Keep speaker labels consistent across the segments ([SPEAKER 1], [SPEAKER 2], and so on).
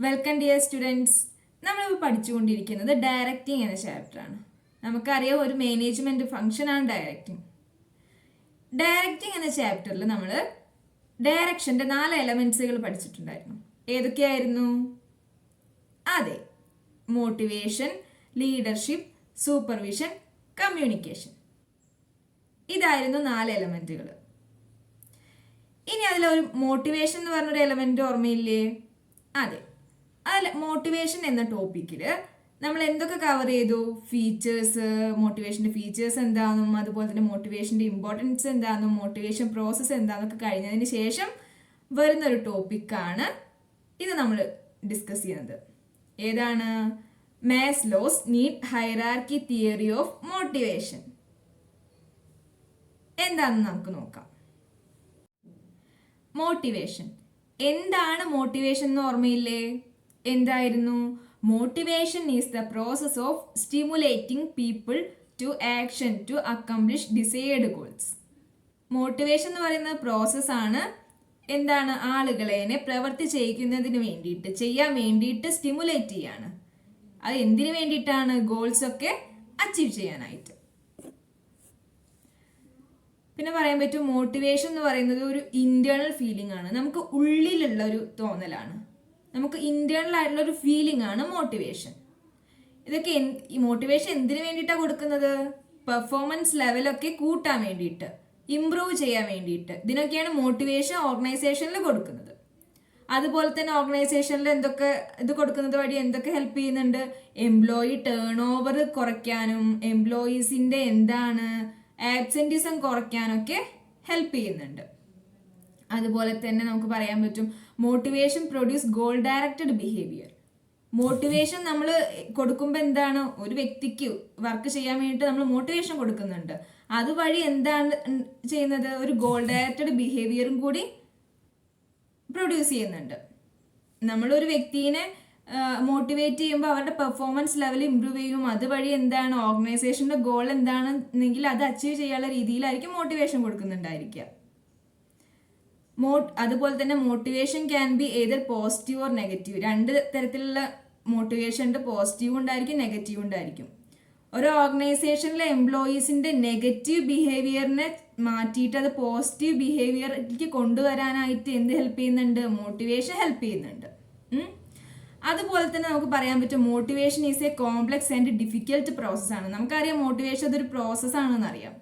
[SPEAKER 1] Welcome dear students. നമ്മളിപ്പോൾ പഠിച്ചുകൊണ്ടിരിക്കുന്നത് directing എന്ന ചാപ്റ്ററാണ്. നമുക്കറിയാം ഒരു മാനേജ്മെന്റ് ഫംഗ്ഷനാണ് ഡയറക്റ്റിംഗ്. ഡയറക്റ്റിംഗ് എന്ന ചാപ്റ്ററിൽ നമ്മൾ ഡയറക്ഷൻ്റെ 4 എലമെന്റ്സുകൾ പഠിച്ചിട്ടുണ്ടായിരുന്നു. ഏതൊക്കെയായിരുന്നു? അതെ, മോട്ടിവേഷൻ, ലീഡർഷിപ്പ്, സൂപ്പർവിഷൻ, കമ്മ്യൂണിക്കേഷൻ. ഇതായിരുന്നു 4 എലമെന്റുകൾ. ഇനി അതിലൊരു മോട്ടിവേഷൻ എന്ന് പറഞ്ഞൊരു എലമെന്റ് ഓർമ്മയില്ലേ? അതെ, അതിൽ മോട്ടിവേഷൻ എന്ന ടോപ്പിക്കിൽ നമ്മൾ എന്തൊക്കെ കവർ ചെയ്തു? ഫീച്ചേഴ്സ്, മോട്ടിവേഷൻ്റെ ഫീച്ചേഴ്സ് എന്താണെന്നും അതുപോലെ തന്നെ മോട്ടിവേഷൻ്റെ ഇമ്പോർട്ടൻസ് എന്താണെന്നും മോട്ടിവേഷൻ പ്രോസസ്സ് എന്താണെന്നൊക്കെ കഴിഞ്ഞതിന് ശേഷം വരുന്നൊരു ടോപ്പിക്കാണ് ഇത് നമ്മൾ ഡിസ്കസ് ചെയ്യുന്നത്. ഏതാണ്? Maslow's need hierarchy theory of motivation. എന്താണെന്ന് നമുക്ക് നോക്കാം. മോട്ടിവേഷൻ എന്താണ്? മോട്ടിവേഷൻ എന്ന് ഓർമ്മയില്ലേ? എന്തായിരുന്നു? Motivation is the process of stimulating people to action to accomplish desired goals. Motivation എന്ന് പറയുന്ന പ്രോസസ്സാണ്. എന്താണ്? ആളുകളെ പ്രവൃത്തി ചെയ്യിക്കുന്നതിന് വേണ്ടിയിട്ട്, ചെയ്യാൻ വേണ്ടിയിട്ട് സ്റ്റിമുലേറ്റ് ചെയ്യാണ്. അത് എന്തിനു വേണ്ടിയിട്ടാണ്? ഗോൾസ് ഒക്കെ അച്ചീവ് ചെയ്യാനായിട്ട്. പിന്നെ പറയാൻ പറ്റും മോട്ടിവേഷൻ എന്ന് പറയുന്നത് ഒരു ഇന്റേണൽ ഫീലിംഗ് ആണ്. നമുക്ക് ഉള്ളിലുള്ള ഒരു തോന്നലാണ്. നമുക്ക് ഇന്റേണൽ ആയിട്ടുള്ള ഒരു ഫീലിംഗ് ആണ് മോട്ടിവേഷൻ. ഇതൊക്കെ ഈ മോട്ടിവേഷൻ എന്തിനു വേണ്ടിയിട്ടാണ് കൊടുക്കുന്നത്? പെർഫോമൻസ് ലെവലൊക്കെ കൂട്ടാൻ വേണ്ടിയിട്ട്, ഇംപ്രൂവ് ചെയ്യാൻ വേണ്ടിയിട്ട്. ഇതിനൊക്കെയാണ് മോട്ടിവേഷൻ ഓർഗനൈസേഷനിൽ കൊടുക്കുന്നത്. അതുപോലെ തന്നെ ഓർഗനൈസേഷനിൽ എന്തൊക്കെ ഇത് കൊടുക്കുന്നത് വഴി എന്തൊക്കെ ഹെൽപ്പ് ചെയ്യുന്നുണ്ട്? എംപ്ലോയി ടേൺ ഓവർ കുറയ്ക്കാനും എംപ്ലോയീസിൻ്റെ ആബ്സെൻറ്റിസം കുറയ്ക്കാനൊക്കെ ഹെൽപ്പ് ചെയ്യുന്നുണ്ട്. അതുപോലെ തന്നെ നമുക്ക് പറയാൻ പറ്റും motivation produce goal directed behaviour. Motivation നമ്മൾ കൊടുക്കുമ്പോൾ എന്താണ്? ഒരു വ്യക്തിക്ക് വർക്ക് ചെയ്യാൻ വേണ്ടിയിട്ട് നമ്മൾ മോട്ടിവേഷൻ കൊടുക്കുന്നുണ്ട്. അതുവഴി എന്താണ് ചെയ്യുന്നത്? ഒരു ഗോൾ ഡയറക്റ്റഡ് ബിഹേവിയറും കൂടി പ്രൊഡ്യൂസ് ചെയ്യുന്നുണ്ട്. നമ്മളൊരു വ്യക്തിനെ മോട്ടിവേറ്റ് ചെയ്യുമ്പോൾ അവരുടെ പെർഫോമൻസ് ലെവൽ ഇമ്പ്രൂവ് ചെയ്യും. അതുവഴി എന്താണ്? ഓർഗനൈസേഷൻ്റെ ഗോൾ എന്താണെന്നെങ്കിൽ അത് അച്ചീവ് ചെയ്യാനുള്ള രീതിയിലായിരിക്കും മോട്ടിവേഷൻ കൊടുക്കുന്നുണ്ടായിരിക്കുക. അതുപോലെ തന്നെ motivation can be either positive or negative. 2 തരത്തിലുള്ള മോട്ടിവേഷൻ ഉണ്ട്. പോസിറ്റീവ് ഉണ്ടായിരിക്കും, നെഗറ്റീവ് ഉണ്ടായിരിക്കും. ഒരു ഓർഗനൈസേഷനിലെ എംപ്ലോയീസിൻ്റെ നെഗറ്റീവ് ബിഹേവിയറിനെ മാറ്റിയിട്ട് അത് പോസിറ്റീവ് ബിഹേവിയറിലേക്ക് കൊണ്ടുവരാനായിട്ട് എന്ത് ഹെൽപ്പ് ചെയ്യുന്നുണ്ട്? മോട്ടിവേഷൻ ഹെൽപ്പ് ചെയ്യുന്നുണ്ട്. അതുപോലെ തന്നെ നമുക്ക് പറയാൻ പറ്റും motivation is A complex and difficult പ്രോസസ്സാണ്. നമുക്കറിയാം മോട്ടിവേഷൻ അതൊരു പ്രോസസ്സാണെന്ന് അറിയാം.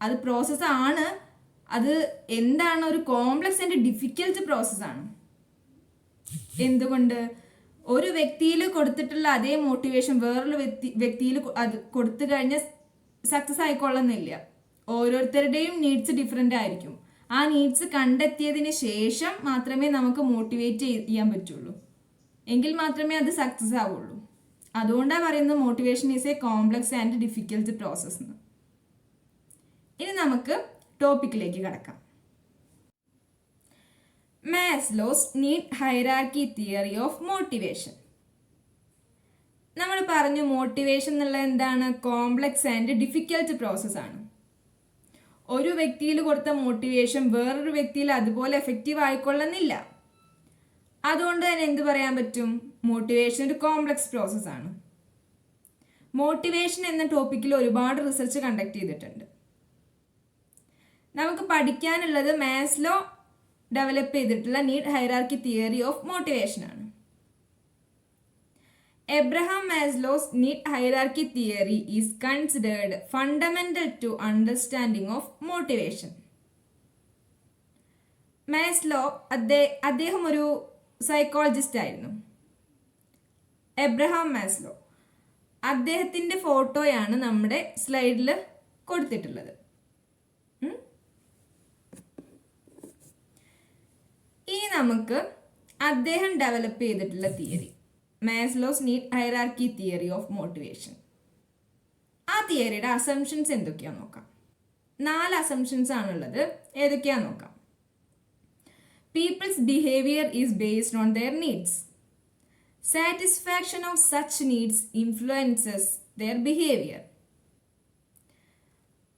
[SPEAKER 1] അത് പ്രോസസ്സാണ്. അത് എന്താണ്? ഒരു കോംപ്ലക്സ് ആൻഡ് ഡിഫിക്കൽട്ട് പ്രോസസ്സാണ്. എന്തുകൊണ്ട്? ഒരു വ്യക്തിയിൽ കൊടുത്തിട്ടുള്ള അതേ മോട്ടിവേഷൻ വേറൊരു വ്യക്തിയിൽ അത് കൊടുത്തു കഴിഞ്ഞാൽ സക്സസ് ആയിക്കൊള്ളുന്നില്ല. ഓരോരുത്തരുടെയും നീഡ്സ് ഡിഫറെൻ്റ് ആയിരിക്കും. ആ നീഡ്സ് കണ്ടെത്തിയതിന് ശേഷം മാത്രമേ നമുക്ക് മോട്ടിവേറ്റ് ചെയ്യാൻ പറ്റുള്ളൂ. എങ്കിൽ മാത്രമേ അത് സക്സസ് ആവുള്ളൂ. അതുകൊണ്ടാണ് പറയുന്നത് motivation is A complex and difficult process എന്ന്. ഇനി നമുക്ക് ടോപ്പിക്കിലേക്ക് കടക്കാം. Maslow's need hierarchy theory of motivation. നമ്മൾ പറഞ്ഞു മോട്ടിവേഷൻ എന്നുള്ളത് എന്താണ്? കോംപ്ലക്സ് ആൻഡ് ഡിഫിക്കൽട്ട് പ്രോസസ് ആണ്. ഒരു വ്യക്തിയിൽ കൊടുത്ത മോട്ടിവേഷൻ വേറൊരു വ്യക്തിയിൽ അതുപോലെ എഫക്റ്റീവ് ആയിക്കൊള്ളുന്നില്ല. അതുകൊണ്ട് തന്നെ എന്ത് പറയാൻ പറ്റും? മോട്ടിവേഷൻ ഒരു കോംപ്ലക്സ് പ്രോസസ് ആണ്. മോട്ടിവേഷൻ എന്ന ടോപ്പിക്കിൽ ഒരുപാട് റിസർച്ച് കണ്ടക്ട് ചെയ്തിട്ടുണ്ട്. നമുക്ക് പഠിക്കാനുള്ളത് മാസ്ലോ ഡെവലപ്പ് ചെയ്തിട്ടുള്ള need hierarchy theory of motivation ആണ്. Abraham Maslow's need hierarchy theory is considered fundamental to understanding of motivation. Maslow അദ്ദേഹം ഒരു സൈക്കോളജിസ്റ്റ് ആയിരുന്നു. Abraham Maslow. അദ്ദേഹത്തിൻ്റെ ഫോട്ടോയാണ് നമ്മുടെ സ്ലൈഡിൽ കൊടുത്തിട്ടുള്ളത്. ഇനി നമുക്ക് അദ്ദേഹം ഡെവലപ്പ് ചെയ്തിട്ടുള്ള theory, Maslow's need hierarchy theory of motivation. ആ തിയറിയുടെ അസംഷൻസ് എന്തൊക്കെയാണെന്ന് നോക്കാം. 4 അസംഷൻസ് ആണുള്ളത്. ഏതൊക്കെയാണെന്ന് നോക്കാം. People's behavior is based on their needs. Satisfaction of such needs influences their behavior.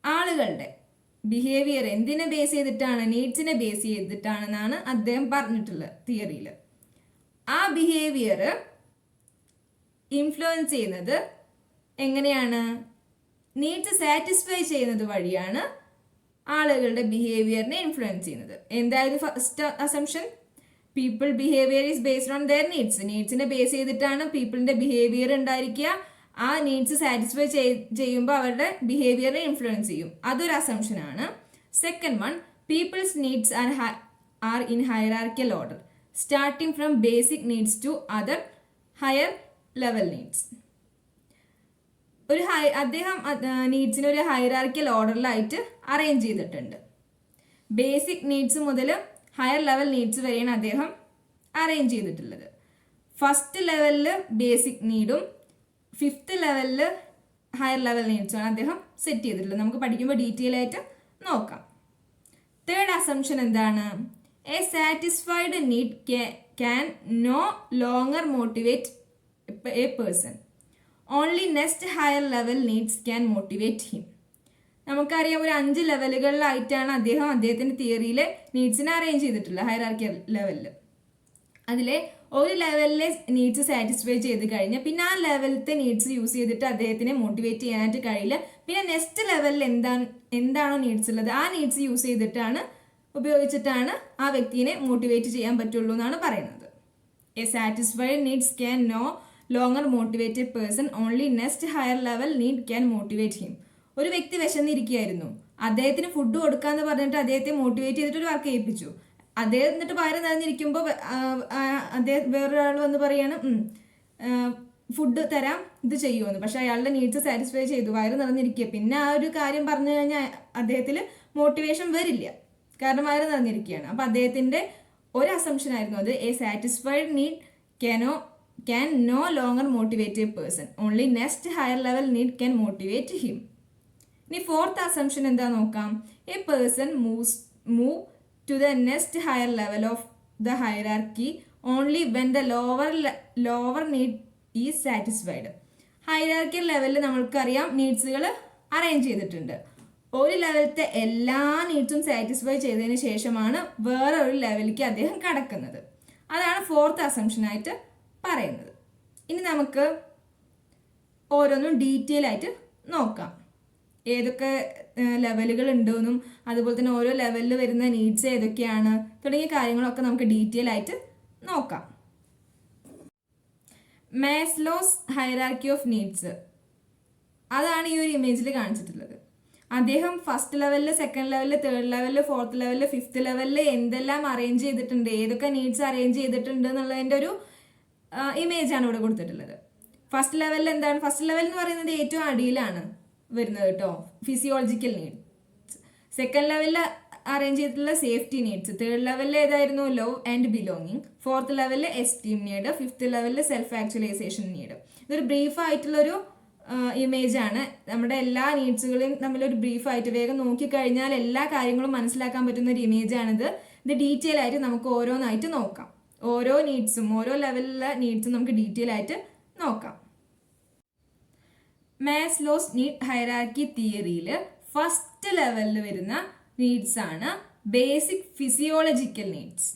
[SPEAKER 1] ആളുകളുടെ ബിഹേവിയർ എന്തിനെ ബേസ് ചെയ്തിട്ടാണ്? നീഡ്സിനെ ബേസ് ചെയ്തിട്ടാണെന്നാണ് അദ്ദേഹം പറഞ്ഞിട്ടുള്ളത് തിയറിയിൽ. ആ ബിഹേവിയർ ഇൻഫ്ലുവൻസ് ചെയ്യുന്നത് എങ്ങനെയാണ്? നീഡ്സ് സാറ്റിസ്ഫൈ ചെയ്യുന്നത് വഴിയാണ് ആളുകളുടെ ബിഹേവിയറിനെ ഇൻഫ്ലുവൻസ് ചെയ്യുന്നത്. എന്തായാലും first assumption, people behaviour is based on their needs. നീഡ്സിനെ ബേസ് ചെയ്തിട്ടാണ് പീപ്പിളിന്റെ ബിഹേവിയർ ഉണ്ടായിരിക്കുക. ആ നീഡ്സ് സാറ്റിസ്ഫൈ ചെയ്യുമ്പോൾ അവരുടെ ബിഹേവിയറിനെ ഇൻഫ്ലുവൻസ് ചെയ്യും. അതൊരു അസംഷൻ ആണ്. Second one, people's needs are in hierarchical order starting from basic needs to other higher level needs. അദ്ദേഹം നീഡ്സിനെ ഒരു ഹൈറാർക്കിയൽ ഓർഡറിലായിട്ട് അറേഞ്ച് ചെയ്തിട്ടുണ്ട്. ബേസിക് നീഡ്സ് മുതൽ ഹയർ ലെവൽ നീഡ്സ് വരെയാണ് അദ്ദേഹം അറേഞ്ച് ചെയ്തിട്ടുള്ളത്. ഫസ്റ്റ് ലെവലിൽ ബേസിക് നീഡും ഫിഫ്ത്ത് ലെവലിൽ ഹയർ ലെവൽ നീഡ്സുമാണ് അദ്ദേഹം സെറ്റ് ചെയ്തിട്ടുള്ളത്. നമുക്ക് പഠിക്കുമ്പോൾ ഡീറ്റെയിൽ ആയിട്ട് നോക്കാം. തേർഡ് അസംഷൻ എന്താണ്? A satisfied need can no longer motivate a person. Only next higher level needs can motivate him. നമുക്കറിയാം ഒരു 5 ലെവലുകളിലായിട്ടാണ് അദ്ദേഹത്തിന്റെ തിയറിയിലെ നീഡ്സിനെ അറേഞ്ച് ചെയ്തിട്ടുള്ളത്, ഹൈറാർക്കിയൽ ലെവലിൽ. അതിലെ ഒരു ലെവലിലെ നീഡ്സ് സാറ്റിസ്ഫൈ ചെയ്ത് കഴിഞ്ഞാൽ പിന്നെ ആ ലെവലത്തെ നീഡ്സ് യൂസ് ചെയ്തിട്ട് അദ്ദേഹത്തിനെ മോട്ടിവേറ്റ് ചെയ്യാനായിട്ട് കഴിയില്ല. പിന്നെ നെക്സ്റ്റ് ലെവലിൽ എന്താണോ നീഡ്സ് ഉള്ളത് ആ നീഡ്സ് യൂസ് ചെയ്തിട്ടാണ് ഉപയോഗിച്ചിട്ടാണ് ആ വ്യക്തിയെ മോട്ടിവേറ്റ് ചെയ്യാൻ പറ്റുള്ളൂ എന്നാണ് പറയുന്നത്. A satisfied needs can no longer motivate a person, only next higher level need can motivate him. ഒരു വ്യക്തി വിശന്നിരിക്കുകയായിരുന്നു, അദ്ദേഹത്തിന് ഫുഡ് കൊടുക്കാന്ന് പറഞ്ഞിട്ട് അദ്ദേഹത്തെ മോട്ടിവേറ്റ് ചെയ്തിട്ട് ഒരു വർക്ക് ചെയ്യിപ്പിച്ചു. അദ്ദേഹം എന്നിട്ട് വയറ് നിറഞ്ഞിരിക്കുമ്പോൾ അദ്ദേഹം വേറൊരാൾ വന്ന് പറയാണ് ഫുഡ് തരാം, ഇത് ചെയ്യുമെന്ന്. പക്ഷെ അയാളുടെ നീഡ്സ് സാറ്റിസ്ഫൈ ചെയ്തു, വയറ് നിറഞ്ഞിരിക്കുക. പിന്നെ ആ ഒരു കാര്യം പറഞ്ഞു കഴിഞ്ഞാൽ അദ്ദേഹത്തിൽ മോട്ടിവേഷൻ വരില്ല, കാരണം വയറ് നിറഞ്ഞിരിക്കുകയാണ്. അപ്പം അദ്ദേഹത്തിന്റെ ഒരു അസംഷൻ ആയിരുന്നു അത്, a satisfied need can no longer motivate a person, only next higher level need can motivate him. ഇനി ഫോർത്ത് അസംഷൻ എന്താ നോക്കാം. A person move to the next higher level of the hierarchy only when the lower need is satisfied. Hierarchical ലെവലിൽ നമ്മൾക്കറിയാം നീഡ്സുകൾ arrange ചെയ്തിട്ടുണ്ട്. ഒരു ലെവലത്തെ എല്ലാ നീഡ്സും satisfy ചെയ്തതിന് ശേഷമാണ് വേറെ ഒരു ലെവലിലേക്ക് അദ്ദേഹം കടക്കുന്നത്. അതാണ് ഫോർത്ത് അസംഷനായിട്ട് പറയുന്നത്. ഇനി നമുക്ക് ഓരോന്നും ഡീറ്റെയിൽ ആയിട്ട് നോക്കാം. ഏതൊക്കെ ലെവലുകൾ ഉണ്ടെന്നും അതുപോലെ തന്നെ ഓരോ ലെവലിൽ വരുന്ന നീഡ്സ് ഏതൊക്കെയാണ് തുടങ്ങിയ കാര്യങ്ങളൊക്കെ നമുക്ക് ഡീറ്റെയിൽ ആയിട്ട് നോക്കാം. മാസ്ലോസ് ഹൈറാർക്കി ഓഫ് നീഡ്സ്, അതാണ് ഈ ഒരു ഇമേജിൽ കാണിച്ചിട്ടുള്ളത്. അദ്ദേഹം ഫസ്റ്റ് ലെവലിൽ, സെക്കൻഡ് ലെവലിൽ, തേർഡ് ലെവലിൽ, ഫോർത്ത് ലെവലിൽ, ഫിഫ്ത്ത് ലെവലിൽ എന്തെല്ലാം അറേഞ്ച് ചെയ്തിട്ടുണ്ട്, ഏതൊക്കെ നീഡ്സ് അറേഞ്ച് ചെയ്തിട്ടുണ്ട് എന്നുള്ളതിൻ്റെ ഒരു ഇമേജാണ് ഇവിടെ കൊടുത്തിട്ടുള്ളത്. ഫസ്റ്റ് ലെവലിൽ എന്താണ്? ഫസ്റ്റ് ലെവൽ എന്ന് പറയുന്നത് ഏറ്റവും അടിയിലാണ് വരുന്നത് കേട്ടോ, ഫിസിയോളജിക്കൽ നീഡ്സ്. സെക്കൻഡ് ലെവലിൽ അറേഞ്ച് ചെയ്തിട്ടുള്ള സേഫ്റ്റി നീഡ്സ്. തേർഡ് ലെവലിൽ ഏതായിരുന്നു? Love and belonging. ഫോർത്ത് ലെവലിൽ എസ്റ്റീം നീഡ്. ഫിഫ്ത്ത് ലെവലിൽ സെൽഫ് ആക്ച്വലൈസേഷൻ നീഡ്. ഇതൊരു ബ്രീഫ് ആയിട്ടുള്ളൊരു ഇമേജ് ആണ്. നമ്മുടെ എല്ലാ നീഡ്സുകളെയും തമ്മിലൊരു ബ്രീഫായിട്ട് വേഗം നോക്കിക്കഴിഞ്ഞാൽ എല്ലാ കാര്യങ്ങളും മനസ്സിലാക്കാൻ പറ്റുന്ന ഒരു ഇമേജാണിത്. ഇത് ഡീറ്റെയിൽ ആയിട്ട് നമുക്ക് ഓരോന്നായിട്ട് നോക്കാം. ഓരോ നീഡ്സും, ഓരോ ലെവലിലെ നീഡ്സും നമുക്ക് ഡീറ്റെയിൽ ആയിട്ട് നോക്കാം. മാസ്ലോസ് നീഡ് ഹൈറാർക്കി തിയറിയിൽ ഫസ്റ്റ് ലെവലിൽ വരുന്ന നീഡ്സ് ആണ് basic physiological needs.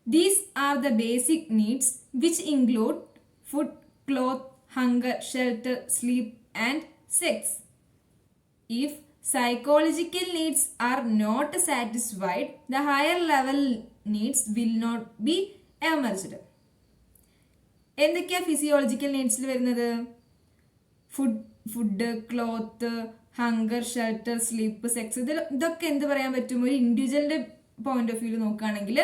[SPEAKER 1] These are the basic needs which include food, cloth, hunger, shelter, sleep and sex. If psychological needs are not satisfied, the higher level needs will not be emerged. എന്തൊക്കെയാ physiological നീഡ്സിൽ വരുന്നത്? Food, cloth, hunger, shelter, sleep, sex. ഇതൊക്കെ എന്ത് പറയാൻ പറ്റും? ഒരു ഇൻഡിവിജ്വലിന്റെ point of view നോക്കുകയാണെങ്കിൽ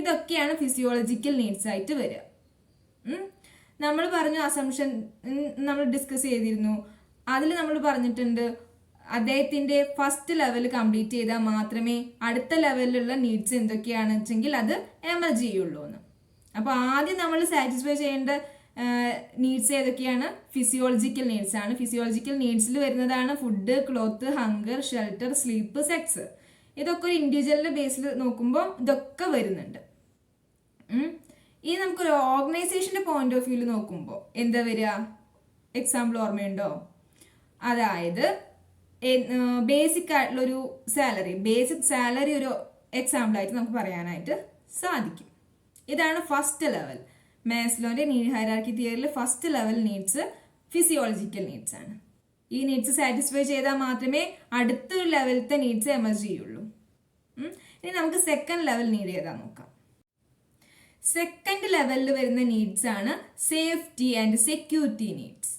[SPEAKER 1] ഇതൊക്കെയാണ് ഫിസിയോളജിക്കൽ നീഡ്സ് ആയിട്ട് വരിക. നമ്മൾ പറഞ്ഞു അസംഷൻ നമ്മൾ ഡിസ്കസ് ചെയ്തിരുന്നു. അതിൽ നമ്മൾ പറഞ്ഞിട്ടുണ്ട് അദ്ദേഹത്തിന്റെ ഫസ്റ്റ് ലെവൽ കംപ്ലീറ്റ് ചെയ്താൽ മാത്രമേ അടുത്ത ലെവലിലുള്ള നീഡ്സ് എന്തൊക്കെയാണെന്ന് വെച്ചെങ്കിൽ അത് എമർജ് ചെയ്യുള്ളൂ എന്ന്. അപ്പോൾ ആദ്യം നമ്മൾ സാറ്റിസ്ഫൈ ചെയ്യേണ്ട നീഡ്സ് ഏതൊക്കെയാണ്? ഫിസിയോളജിക്കൽ നീഡ്സ് ആണ്. ഫിസിയോളജിക്കൽ നീഡ്സിൽ വരുന്നതാണ് food, cloth, hunger, shelter, sleep, sex. ഇതൊക്കെ ഒരു ഇൻഡിവിജ്വലിന്റെ ബേസിൽ നോക്കുമ്പോൾ ഇതൊക്കെ വരുന്നുണ്ട്. ഇനി നമുക്കൊരു ഓർഗനൈസേഷന്റെ പോയിന്റ് ഓഫ് വ്യൂവിൽ നോക്കുമ്പോൾ എന്താ വരിക? എക്സാമ്പിൾ ഓർമ്മയുണ്ടോ? അതായത് ബേസിക് ആയിട്ടുള്ളൊരു സാലറി, ബേസിക് സാലറി ഒരു എക്സാമ്പിൾ ആയിട്ട് നമുക്ക് പറയാനായിട്ട് സാധിക്കും. ഇതാണ് ഫസ്റ്റ് ലെവൽ. മാസ്ലോന്റെ നീഡ് ഹൈറാർക്കി തിയറിയിൽ first level needs physiological needs ആണ്. ഈ നീഡ്സ് സാറ്റിസ്ഫൈ ചെയ്താൽ മാത്രമേ അടുത്തൊരു ലെവലത്തെ നീഡ്സ് എമർജ് ചെയ്യുള്ളൂ. ഇനി നമുക്ക് സെക്കൻഡ് ലെവൽ നീഡ് ഏതാ നോക്കാം. സെക്കൻഡ് ലെവലിൽ വരുന്ന നീഡ്സ് ആണ് safety and security needs.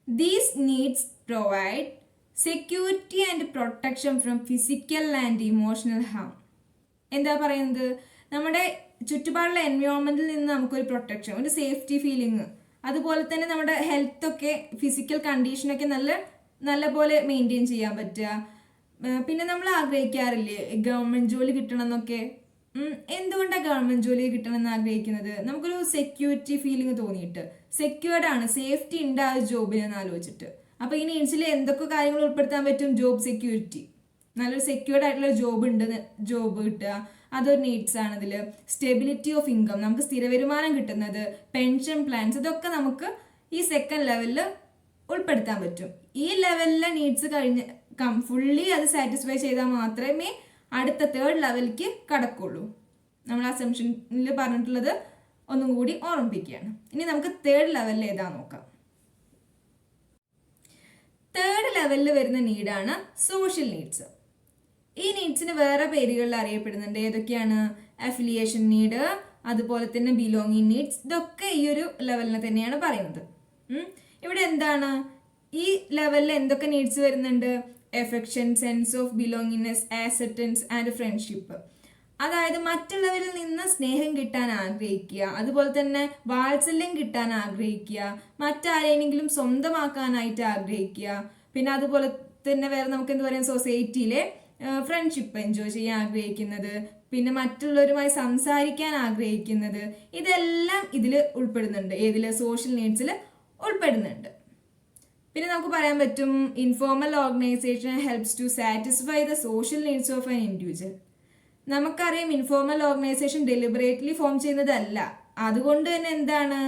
[SPEAKER 1] These needs provide security and protection from physical and emotional harm. എന്താ പറയുന്നത്? നമ്മുടെ ചുറ്റുപാടുള്ള എൻവയോൺമെന്റിൽ നിന്ന് നമുക്കൊരു പ്രൊട്ടക്ഷൻ, ഒരു സേഫ്റ്റി ഫീലിംഗ്, അതുപോലെ തന്നെ നമ്മുടെ ഹെൽത്തൊക്കെ ഫിസിക്കൽ കണ്ടീഷനൊക്കെ നല്ല പോലെ മെയിൻറ്റെയിൻ ചെയ്യാൻ പറ്റുക. പിന്നെ നമ്മൾ ആഗ്രഹിക്കാറില്ലേ ഗവൺമെന്റ് ജോലി കിട്ടണം എന്നൊക്കെ. എന്തുകൊണ്ടാണ് ഗവൺമെന്റ് ജോലി കിട്ടണം എന്ന് ആഗ്രഹിക്കുന്നത്? നമുക്കൊരു സെക്യൂരിറ്റി ഫീലിംഗ് തോന്നിയിട്ട്, സെക്യൂർഡ് ആണ്, സേഫ്റ്റി ഉണ്ട് ആ ജോബിനെന്ന് ആലോചിച്ചിട്ട്. അപ്പൊ ഈ നീഡ്സിൽ എന്തൊക്കെ കാര്യങ്ങൾ ഉൾപ്പെടുത്താൻ പറ്റും? ജോബ് സെക്യൂരിറ്റി, നല്ലൊരു സെക്യൂർഡ് ആയിട്ടുള്ള ജോബ് കിട്ടുക, അതൊരു നീഡ്സ് ആണ്. ഇതിൽ സ്റ്റെബിലിറ്റി ഓഫ് ഇൻകം, നമുക്ക് സ്ഥിര വരുമാനം കിട്ടുന്നത്, പെൻഷൻ പ്ലാൻസ്, ഇതൊക്കെ നമുക്ക് ഈ സെക്കൻഡ് ലെവലിൽ ഉൾപ്പെടുത്താൻ പറ്റും. ഈ ലെവലിലെ നീഡ്സ് കഴിഞ്ഞ് ഫുള്ളി അത് സാറ്റിസ്ഫൈ ചെയ്താൽ മാത്രമേ അടുത്ത തേർഡ് ലെവലിലേക്ക് കടക്കുള്ളൂ. നമ്മൾ അസംഷനിൽ പറഞ്ഞിട്ടുള്ളത് ഒന്നും കൂടി ഓർമ്മിപ്പിക്കുകയാണ്. ഇനി നമുക്ക് തേർഡ് ലെവലിൽ ഏതാ നോക്കാം. തേർഡ് ലെവലിൽ വരുന്ന നീഡാണ് സോഷ്യൽ നീഡ്സ്. ഈ നീഡ്സിന് വേറെ പേരുകളിൽ അറിയപ്പെടുന്നുണ്ട്. ഏതൊക്കെയാണ്? അഫിലിയേഷൻ നീഡ്, അതുപോലെ തന്നെ ബിലോങ്ങിങ് നീഡ്സ്. ഇതൊക്കെ ഈ ഒരു ലെവലിനെ തന്നെയാണ് പറയുന്നത്. ഇവിടെ എന്താണ് ഈ ലെവലിൽ എന്തൊക്കെ നീഡ്സ് വരുന്നുണ്ട്? Affection, sense of belongingness, acceptance and friendship. അതായത് മറ്റുള്ളവരിൽ നിന്ന് സ്നേഹം കിട്ടാൻ ആഗ്രഹിക്കുക, അതുപോലെ തന്നെ വാത്സല്യം കിട്ടാൻ ആഗ്രഹിക്കുക, മറ്റാരെങ്കിലും സ്വന്തമാക്കാനായിട്ട് ആഗ്രഹിക്കുക. പിന്നെ അതുപോലെ തന്നെ വേറെ നമുക്ക് എന്ത് പറയാം, സൊസൈറ്റിയിലെ ഫ്രണ്ട്ഷിപ്പ് എൻജോയ് ചെയ്യാൻ ആഗ്രഹിക്കുന്നത്, പിന്നെ മറ്റുള്ളവരുമായി സംസാരിക്കാൻ ആഗ്രഹിക്കുന്നത്, ഇതെല്ലാം ഇതിൽ ഉൾപ്പെടുന്നുണ്ട്. ഏതിൽ? സോഷ്യൽ നീഡ്സിൽ ഉൾപ്പെടുന്നുണ്ട്. പിന്നെ നമുക്ക് പറയാൻ പറ്റും informal organization helps to satisfy the social needs of an individual. നമുക്കറിയാം ഇൻഫോർമൽ ഓർഗനൈസേഷൻ ഡെലിബറേറ്റ്ലി ഫോം ചെയ്യുന്നതല്ല. അതുകൊണ്ട് തന്നെ എന്താണ്,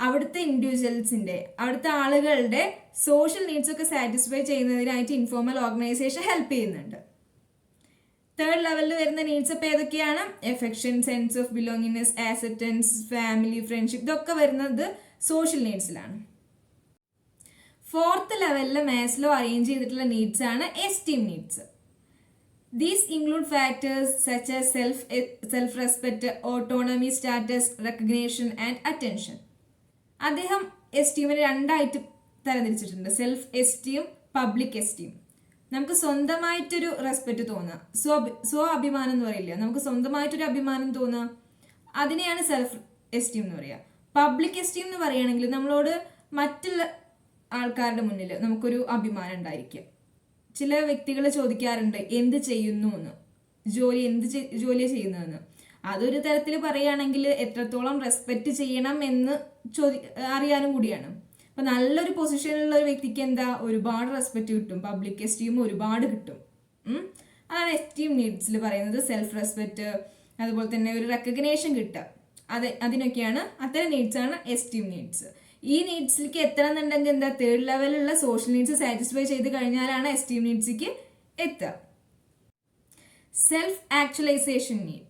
[SPEAKER 1] അവിടുത്തെ ഇൻഡിവിജ്വൽസിന്റെ, അവിടുത്തെ ആളുകളുടെ സോഷ്യൽ നീഡ്സ് ഒക്കെ സാറ്റിസ്ഫൈ ചെയ്യുന്നതിനായിട്ട് ഇൻഫോർമൽ ഓർഗനൈസേഷൻ ഹെൽപ്പ് ചെയ്യുന്നുണ്ട്. തേർഡ് ലെവലിൽ വരുന്ന നീഡ്സ് അപ്പോൾ ഏതൊക്കെയാണ്? Affection, sense of belongingness, acceptance, family, friendship, ഇതൊക്കെ വരുന്നത് സോഷ്യൽ നീഡ്സിലാണ്. ഫോർത്ത് ലെവലിൽ മാസ്ലോ അറേഞ്ച് ചെയ്തിട്ടുള്ള നീഡ്സ് ആണ് esteem needs. These include factors such as self respect, autonomy, status, recognition and attention. അദ്ദേഹം എസ്റ്റീമിനെ രണ്ടായിട്ട് തരംതിരിച്ചിട്ടുണ്ട്. Self esteem, public esteem. നമുക്ക് സ്വന്തമായിട്ടൊരു റെസ്പെക്ട് തോന്നുക, സ്വ അഭിമാനം എന്ന് പറയില്ല, നമുക്ക് സ്വന്തമായിട്ടൊരു അഭിമാനം തോന്നുക, അതിനെയാണ് സെൽഫ് എസ്റ്റീം എന്ന് പറയുക. പബ്ലിക് എസ്റ്റീം എന്ന് പറയുകയാണെങ്കിൽ നമ്മളോട് മറ്റുള്ള ആൾക്കാരുടെ മുന്നിൽ നമുക്കൊരു അഭിമാനം ഉണ്ടായിരിക്കും. ചില വ്യക്തികൾ ചോദിക്കാറുണ്ട് എന്ത് ചെയ്യുന്നു എന്ന്, ജോലിയാണ് ചെയ്യുന്നതെന്ന്. അതൊരു തരത്തിൽ പറയുകയാണെങ്കിൽ എത്രത്തോളം റെസ്പെക്റ്റ് ചെയ്യണം എന്ന് അറിയാനും കൂടിയാണ്. അപ്പൊ നല്ലൊരു പൊസിഷനിലുള്ള ഒരു വ്യക്തിക്ക് എന്താ, ഒരുപാട് റെസ്പെക്റ്റ് കിട്ടും, പബ്ലിക് എസ്റ്റീം ഒരുപാട് കിട്ടും. അതാണ് എസ്റ്റീം നീഡ്സിൽ പറയുന്നത്. സെൽഫ് റെസ്പെക്റ്റ്, അതുപോലെ തന്നെ ഒരു റെക്കഗ്നേഷൻ കിട്ടുക, അതിനൊക്കെയാണ്, അത്തരം നീഡ്സ് ആണ് എസ്റ്റീം നീഡ്സ്. ഈ നീഡ്സിലേക്ക് എത്തണമെന്നുണ്ടെങ്കിൽ എന്താ, തേർഡ് ലെവലിലുള്ള സോഷ്യൽ നീഡ്സ് സാറ്റിസ്ഫൈ ചെയ്ത് കഴിഞ്ഞാലാണ് എസ്റ്റീം നീഡ്സിലേക്ക് എത്തുക. സെൽഫ് ആക്ച്വലൈസേഷൻ നീഡ്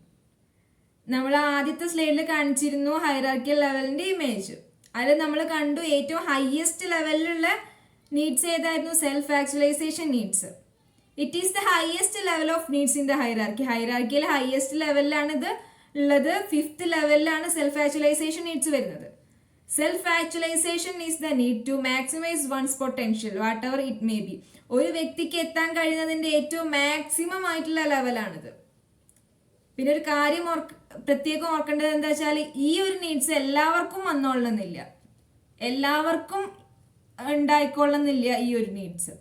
[SPEAKER 1] നമ്മൾ ആദ്യത്തെ സ്ലൈഡിൽ കാണിച്ചിരുന്നു ഹൈറാർക്കിയൽ ലെവലിന്റെ ഇമേജ്. അതിൽ നമ്മൾ കണ്ടു ഏറ്റവും ഹയസ്റ്റ് ലെവലിലുള്ള നീഡ്സ് ഏതായിരുന്നു? Self actualisation needs. It is the highest level of needs in the hierarchy. ഹൈറാർക്കിയിൽ ഹയസ്റ്റ് ലെവലിലാണ് ഇത് ഉള്ളത്. ഫിഫ്ത്ത് ലെവലിലാണ് സെൽഫ് ആക്ച്വലൈസേഷൻ നീഡ്സ് വരുന്നത്. Self actualisation is the need to maximise one's potential whatever it may be. ഒരു വ്യക്തിക്ക് എത്താൻ കഴിയുന്നതിന്റെ ഏറ്റവും മാക്സിമം ആയിട്ടുള്ള ലെവലാണിത്. പിന്നെ ഒരു കാര്യം പ്രത്യേകം ഓർക്കേണ്ടത് എന്താ വെച്ചാൽ, ഈ ഒരു നീഡ്സ് എല്ലാവർക്കും വന്നോളണമെന്നില്ല, എല്ലാവർക്കും ഉണ്ടായിക്കൊള്ളുന്നില്ല ഈ ഒരു needs.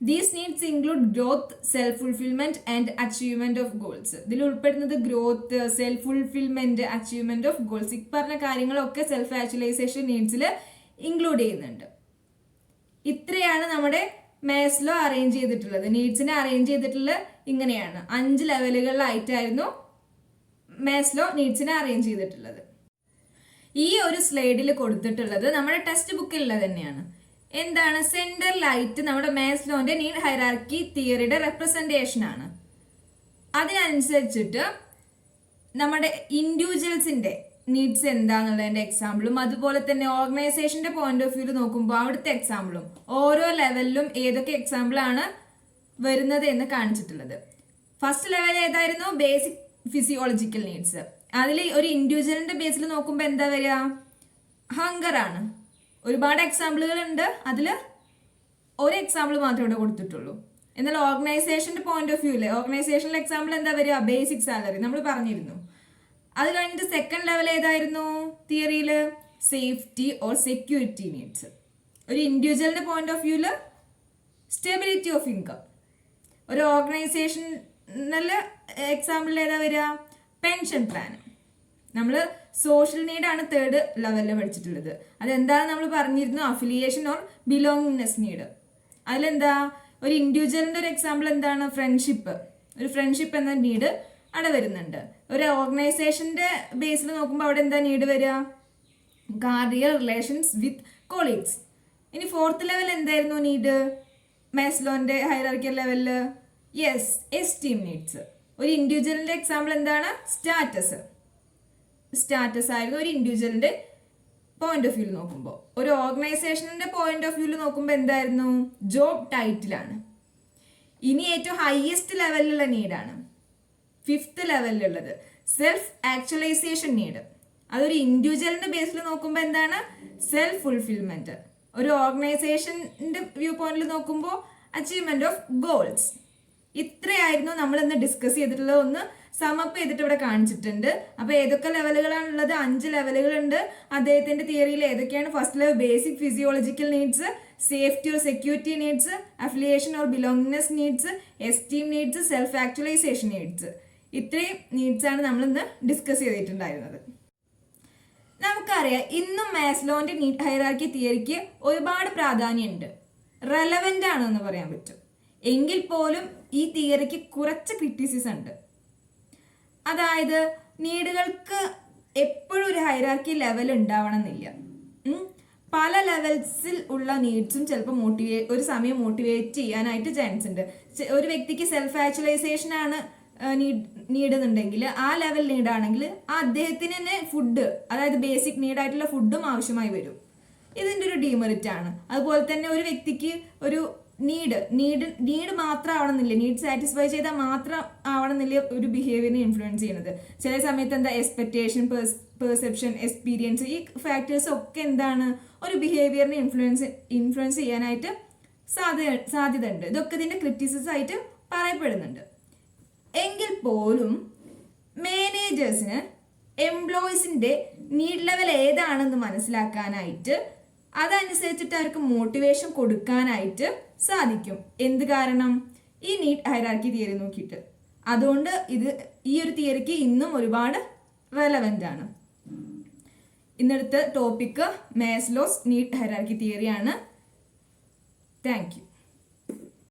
[SPEAKER 1] These needs include growth, self fulfilment and achievement of goals. ഇതിൽ ഉൾപ്പെടുന്നത് growth, self fulfilment, achievement of goals. ഈ പറഞ്ഞ കാര്യങ്ങളൊക്കെ സെൽഫ് ആക്ച്വലൈസേഷൻ നീഡ്സിൽ ഇൻക്ലൂഡ് ചെയ്യുന്നുണ്ട്. ഇത്രയാണ് നമ്മുടെ മാസ്ലോ അറേഞ്ച് ചെയ്തിട്ടുള്ളത്. നീഡ്സിനെ അറേഞ്ച് ചെയ്തിട്ടുള്ളത് ഇങ്ങനെയാണ്. 5 ലെവലുകളിലായിട്ടായിരുന്നു മാസ്ലോ നീഡ്സിനെ അറേഞ്ച് ചെയ്തിട്ടുള്ളത്. ഈ ഒരു സ്ലൈഡിൽ കൊടുത്തിട്ടുള്ളത് നമ്മുടെ ടെക്സ്റ്റ് ബുക്കിലുള്ളത് തന്നെയാണ്. എന്താണ്? സെന്ററിലായിട്ട് നമ്മുടെ മാസ്ലോന്റെ നീഡ് ഹൈറാർക്കി തിയറിയുടെ റെപ്രസെന്റേഷൻ ആണ്. അതിനനുസരിച്ചിട്ട് നമ്മുടെ ഇൻഡിവിജ്വൽസിന്റെ നീഡ്സ് എന്താന്നുള്ളതിന്റെ എക്സാമ്പിളും അതുപോലെ തന്നെ ഓർഗനൈസേഷന്റെ പോയിന്റ് ഓഫ് വ്യൂല് നോക്കുമ്പോൾ അവിടുത്തെ എക്സാമ്പിളും ഓരോ ലെവലിലും ഏതൊക്കെ എക്സാമ്പിൾ ആണ് വരുന്നത് എന്ന് കാണിച്ചിട്ടുള്ളത്. ഫസ്റ്റ് ലെവൽ ഏതായിരുന്നു? Basic physiological needs. അതിൽ ഒരു ഇൻഡിവിജ്വലിന്റെ ബേസിൽ നോക്കുമ്പോൾ എന്താ വരിക? ഹങ്കർ ആണ്. ഒരുപാട് എക്സാമ്പിളുകൾ ഉണ്ട്, അതിൽ ഒരു എക്സാമ്പിൾ മാത്രമേ ഇവിടെ കൊടുത്തിട്ടുള്ളൂ. എന്നാൽ ഓർഗനൈസേഷന്റെ പോയിന്റ് ഓഫ് വ്യൂല് ഓർഗനൈസേഷനിൽ എക്സാമ്പിൾ എന്താ വരിക? ബേസിക് സാലറി നമ്മൾ പറഞ്ഞിരുന്നു. അത് കഴിഞ്ഞിട്ട് സെക്കൻഡ് ലെവൽ ഏതായിരുന്നു തിയറിയിൽ? Safety or security needs. ഒരു ഇൻഡിവിജ്വലിന്റെ പോയിന്റ് ഓഫ് വ്യൂല് സ്റ്റെബിലിറ്റി ഓഫ് ഇൻകം. ഒരു ഓർഗനൈസേഷനിൽ എക്സാമ്പിൾ ഏതാ വരിക? Pension plan. നമ്മൾ സോഷ്യൽ നീഡാണ് തേർഡ് ലെവലിൽ പഠിച്ചിട്ടുള്ളത്. അതെന്താ നമ്മൾ പറഞ്ഞിരുന്നു? Affiliation or belongingness need. അതിലെന്താ? ഒരു ഇൻഡിവിജ്വലിന്റെ ഒരു എക്സാമ്പിൾ എന്താണ്? ഫ്രണ്ട്ഷിപ്പ്. ഒരു ഫ്രണ്ട്ഷിപ്പ് എന്ന നീഡ് അവിടെ വരുന്നുണ്ട്. ഒരു ഓർഗനൈസേഷന്റെ ബേസിൽ നോക്കുമ്പോൾ അവിടെ എന്താ നീഡ് വരിക? Cordial relations with colleagues. ഇനി ഫോർത്ത് ലെവൽ എന്തായിരുന്നു നീഡ്? മാസ്ലോന്റെ ഹൈറാർക്കിയൽ ലെവലില് യെസ്, എസ്റ്റീം നീഡ്സ്. ഒരു ഇൻഡിവിജ്വലിന്റെ എക്സാമ്പിൾ എന്താണ്? സ്റ്റാറ്റസ്. സ്റ്റാറ്റസ് ആയിരുന്നു ഒരു ഇൻഡിവിജ്വലിന്റെ പോയിന്റ് ഓഫ് വ്യൂല് നോക്കുമ്പോൾ. ഒരു ഓർഗനൈസേഷന്റെ പോയിന്റ് ഓഫ് വ്യൂല് നോക്കുമ്പോൾ എന്തായിരുന്നു? ജോബ് ടൈറ്റിലാണ്. ഇനി ഏറ്റവും ഹയസ്റ്റ് ലെവലിലുള്ള നീഡാണ് ഫിഫ്ത്ത് ലെവലിലുള്ളത്, സെൽഫ് ആക്ച്വലൈസേഷൻ നീഡ്. അതൊരു ഇൻഡിവിജ്വലിന്റെ ബേസിൽ നോക്കുമ്പോൾ എന്താണ്? Self fulfilment. ഒരു ഓർഗനൈസേഷന്റെ വ്യൂ പോയിന്റിൽ നോക്കുമ്പോൾ അച്ചീവ്മെന്റ് ഓഫ് ഗോൾസ്. ഇത്രയായിരുന്നു നമ്മൾ ഇന്ന് ഡിസ്കസ് ചെയ്തിട്ടുള്ളത്. ഒന്ന് സമപ്പ് ചെയ്തിട്ട് ഇവിടെ കാണിച്ചിട്ടുണ്ട്. അപ്പൊ ഏതൊക്കെ ലെവലുകളാണുള്ളത്? 5 ലെവലുകളുണ്ട് അദ്ദേഹത്തിന്റെ തിയറിയിൽ. ഏതൊക്കെയാണ്? First level basic physiological needs, safety or security needs, affiliation or belongingness needs, esteem needs, self actualisation needs. ഇത്രയും നീഡ്സ് ആണ് നമ്മൾ ഇന്ന് ഡിസ്കസ് ചെയ്തിട്ടുണ്ടായിരുന്നത്. നമുക്കറിയാം ഇന്നും മാസ്ലോന്റെ നീഡ് ഹൈറാർക്കി തിയറിക്ക് ഒരുപാട് പ്രാധാന്യമുണ്ട്, റെലവെന്റ് ആണെന്ന് പറയാൻ പറ്റും. എങ്കിൽ പോലും ഈ തിയറിക്ക് കുറച്ച് ക്രിറ്റിസിസം ഉണ്ട്. അതായത് നീഡുകൾക്ക് എപ്പോഴും ഒരു ഹൈറാർക്കി ലെവൽ ഉണ്ടാവണം എന്നില്ല. പല ലെവൽസിൽ ഉള്ള നീഡ്സും ചിലപ്പോൾ ഒരു സമയം മോട്ടിവേറ്റ് ചെയ്യാനായിട്ട് ചാൻസ് ഉണ്ട്. ഒരു വ്യക്തിക്ക് സെൽഫ് ആക്ച്വലൈസേഷൻ ആണ് നീഡ് എന്നുണ്ടെങ്കിൽ, ആ ലെവൽ നീഡാണെങ്കിൽ അദ്ദേഹത്തിന് തന്നെ ഫുഡ്, അതായത് ബേസിക് നീഡായിട്ടുള്ള ഫുഡും ആവശ്യമായി വരും. ഇതിൻ്റെ ഒരു ഡീമെറിറ്റ് ആണ്. അതുപോലെ തന്നെ ഒരു വ്യക്തിക്ക് ഒരു നീഡ് മാത്രം ആവണമെന്നില്ല, നീഡ് സാറ്റിസ്ഫൈ ചെയ്താൽ മാത്രം ആവണമെന്നില്ല ഒരു ബിഹേവിയറിനെ ഇൻഫ്ലുവൻസ് ചെയ്യുന്നത്. ചില സമയത്ത് എന്താ എക്സ്പെക്ടേഷൻ, പെർസെപ്ഷൻ, എക്സ്പീരിയൻസ്, ഈ ഫാക്ടേഴ്സ് ഒക്കെ എന്താണ് ഒരു ബിഹേവിയറിനെ ഇൻഫ്ലുവൻസ് ചെയ്യാനായിട്ട് സാധ്യത ഉണ്ട്. ഇതൊക്കെ ഇതിന്റെ ക്രിറ്റിസിസം ആയിട്ട് പറയപ്പെടുന്നുണ്ട്. എങ്കിൽ പോലും മാനേജേഴ്സിന് എംപ്ലോയീസിന്റെ നീഡ് ലെവൽ ഏതാണെന്ന് മനസ്സിലാക്കാനായിട്ട് അതനുസരിച്ചിട്ട് അവർക്ക് മോട്ടിവേഷൻ കൊടുക്കാനായിട്ട് സാധിക്കും. എന്ത് കാരണം? ഈ നീഡ് ഹൈറാർക്കി തിയറി നോക്കിയിട്ട്. അതുകൊണ്ട് ഈ ഒരു തിയറിക്ക് ഇന്നും ഒരുപാട് റെലവെന്റ് ആണ്. ഇന്നടുത്ത ടോപ്പിക്ക് മാസ്ലോസ് നീഡ് ഹൈറാർക്കി തിയറിയാണ്. Thank U.